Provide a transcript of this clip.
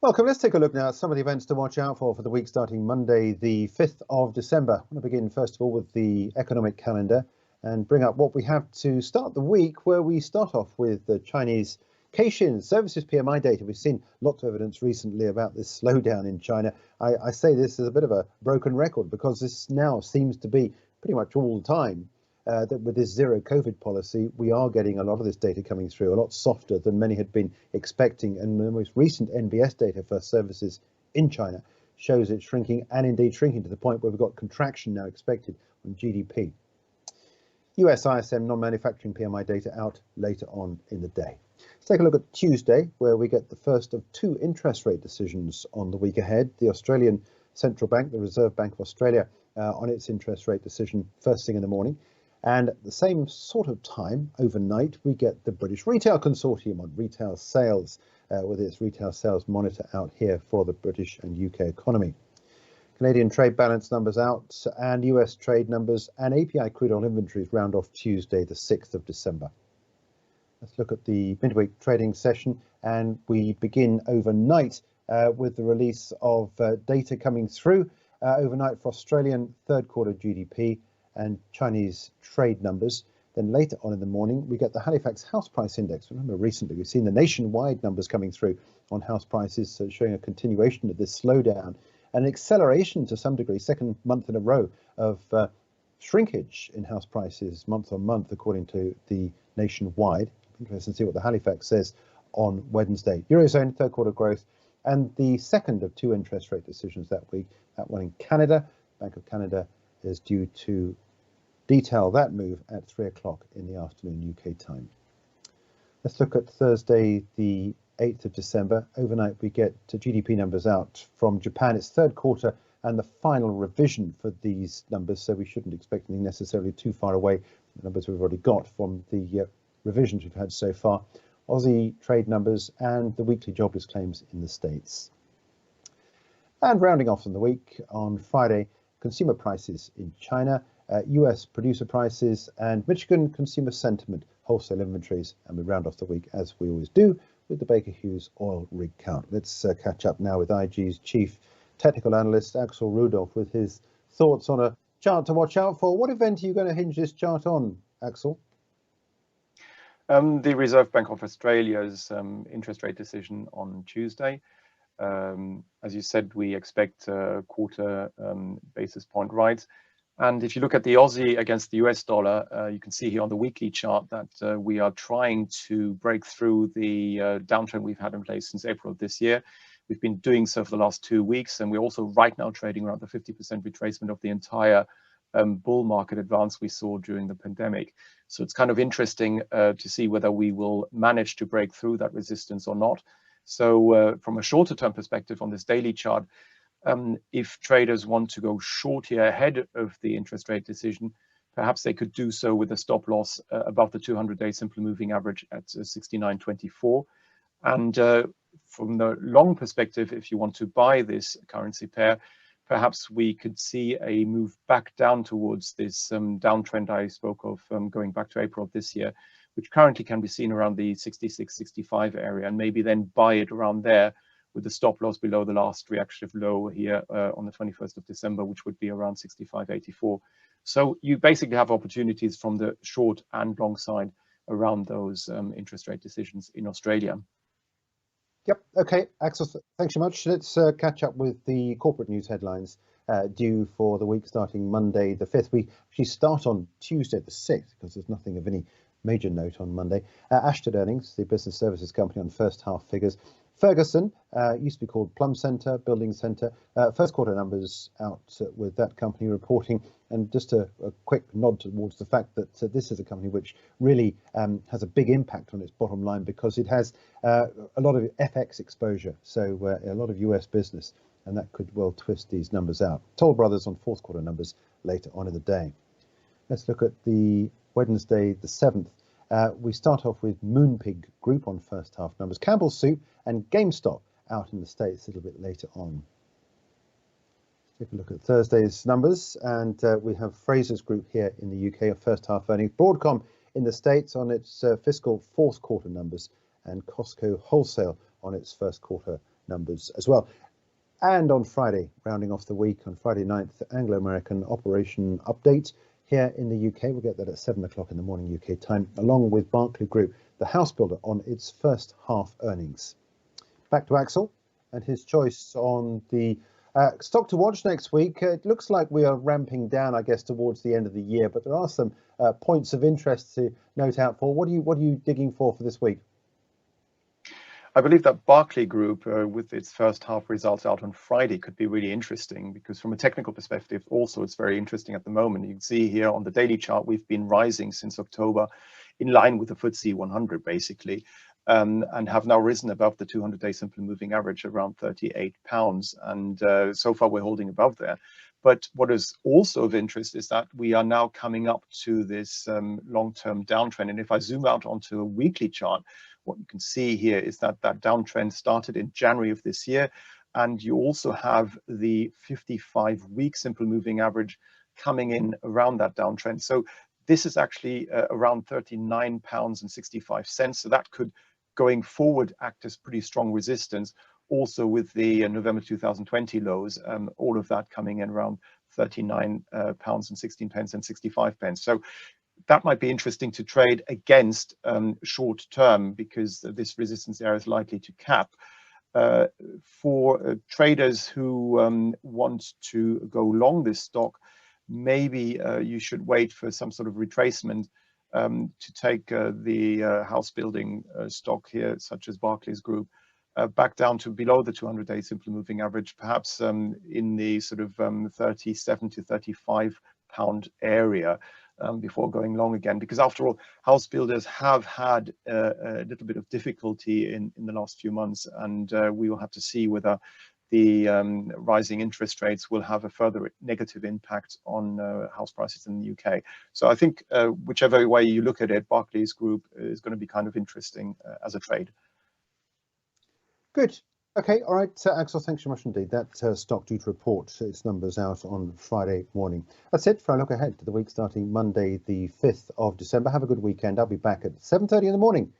Welcome. Let's take a look now at some of the events to watch out for the week starting Monday, the 5th of December. I want to begin first of all with the economic calendar and bring up what we have to start the week, where we start off with the Chinese Caixin Services PMI data. We've seen lots of evidence recently about this slowdown in China. I say this as a bit of a broken record because this now seems to be pretty much all the time that with this zero COVID policy, we are getting a lot of this data coming through, a lot softer than many had been expecting. And the most recent NBS data for services in China shows it shrinking, and indeed shrinking to the point where we've got contraction now expected on GDP. US ISM non-manufacturing PMI data out later on in the day. Let's take a look at Tuesday, where we get the first of two interest rate decisions on the week ahead. The Australian Central Bank, the Reserve Bank of Australia, on its interest rate decision first thing in the morning. And at the same sort of time, overnight, we get the British Retail Consortium on retail sales, with its retail sales monitor out here for the British and UK economy. Canadian trade balance numbers out, and US trade numbers and API crude oil inventories round off Tuesday, the 6th of December. Let's look at the midweek trading session, and we begin overnight with the release of data coming through overnight for Australian third quarter GDP and Chinese trade numbers. Then later on in the morning, we get the Halifax House Price Index. Remember, recently we've seen the nationwide numbers coming through on house prices, so showing a continuation of this slowdown, an acceleration to some degree, second month in a row of shrinkage in house prices month on month, according to the nationwide. Interesting to see what the Halifax says on Wednesday. Eurozone third quarter growth, and the second of two interest rate decisions that week, that one in Canada. Bank of Canada is due to detail that move at 3 o'clock in the afternoon UK time. Let's look at Thursday, the 8th of December. Overnight, we get GDP numbers out from Japan. It's third quarter and the final revision for these numbers, so we shouldn't expect anything necessarily too far away from the numbers we've already got from the revisions we've had so far. Aussie trade numbers and the weekly jobless claims in the States. And rounding off on the week, on Friday, consumer prices in China, US producer prices, and Michigan consumer sentiment, wholesale inventories. And we round off the week, as we always do, with the Baker Hughes oil rig count. Let's catch up now with IG's chief technical analyst, Axel Rudolph, with his thoughts on a chart to watch out for. What event are you going to hinge this chart on, Axel? The Reserve Bank of Australia's interest rate decision on Tuesday. As you said, we expect a quarter basis point rise. And if you look at the Aussie against the US dollar, you can see here on the weekly chart that we are trying to break through the downtrend we've had in place since April of this year. We've been doing so for the last 2 weeks, and we're also right now trading around the 50% retracement of the entire bull market advance we saw during the pandemic. So it's kind of interesting to see whether we will manage to break through that resistance or not. So from a shorter term perspective on this daily chart, if traders want to go short here ahead of the interest rate decision, perhaps they could do so with a stop loss above the 200-day simple moving average at 69.24. And from the long perspective, if you want to buy this currency pair, perhaps we could see a move back down towards this downtrend I spoke of going back to April of this year, which currently can be seen around the 66-65 area, and maybe then buy it around there with the stop loss below the last reactive low here on the 21st of December, which would be around 65.84. So you basically have opportunities from the short and long side around those interest rate decisions in Australia. Yep. Okay, Axel, thanks so much. Let's catch up with the corporate news headlines due for the week starting Monday the 5th. We actually start on Tuesday the 6th because there's nothing of any major note on Monday. Ashtead earnings, the business services company, on first half figures. Ferguson, used to be called Plum Centre, Building Centre, first quarter numbers out with that company reporting. And just a quick nod towards the fact that this is a company which really has a big impact on its bottom line because it has a lot of FX exposure, so a lot of US business, and that could well twist these numbers out. Toll Brothers on fourth quarter numbers later on in the day. Let's look at the Wednesday the 7th. We start off with Moonpig Group on first half numbers, Campbell's Soup and GameStop out in the States a little bit later on. Let's take a look at Thursday's numbers, and we have Fraser's Group here in the UK of first half earnings, Broadcom in the States on its fiscal fourth quarter numbers, and Costco Wholesale on its first quarter numbers as well. And on Friday, rounding off the week, on Friday 9th, Anglo-American operation update here in the UK. We'll get that at 7 o'clock in the morning UK time, along with Berkeley Group, the house builder, on its first half earnings. Back to Axel and his choice on the stock to watch next week. It looks like we are ramping down, I guess, towards the end of the year, but there are some points of interest to note out for. What are you digging for this week? I believe that Berkeley Group, with its first half results out on Friday, could be really interesting, because from a technical perspective, also it's very interesting at the moment. You can see here on the daily chart, we've been rising since October in line with the FTSE 100, basically, and have now risen above the 200-day simple moving average around £38. And so far, we're holding above there. But what is also of interest is that we are now coming up to this long-term downtrend. And if I zoom out onto a weekly chart, what you can see here is that that downtrend started in January of this year, and you also have the 55-week simple moving average coming in around that downtrend. So this is actually around £39.65. So that could, going forward, act as pretty strong resistance. Also with the November 2020 lows, all of that coming in around £39.16 and 65 pence. So that might be interesting to trade against short term, because this resistance area is likely to cap. For traders who want to go long this stock, maybe you should wait for some sort of retracement to take the house building stock here, such as Berkeley's Group, back down to below the 200-day simple moving average, perhaps in the sort of 37 to 35 pound area. Before going long again, because after all, house builders have had a little bit of difficulty in the last few months, and we will have to see whether the rising interest rates will have a further negative impact on house prices in the UK. So I think whichever way you look at it, Berkeley's Group is going to be kind of interesting as a trade. Good. Okay, all right, Axel, thanks so much indeed. That stock due to report its numbers out on Friday morning. That's it for a look ahead to the week starting Monday, the 5th of December. Have a good weekend. I'll be back at 7:30 in the morning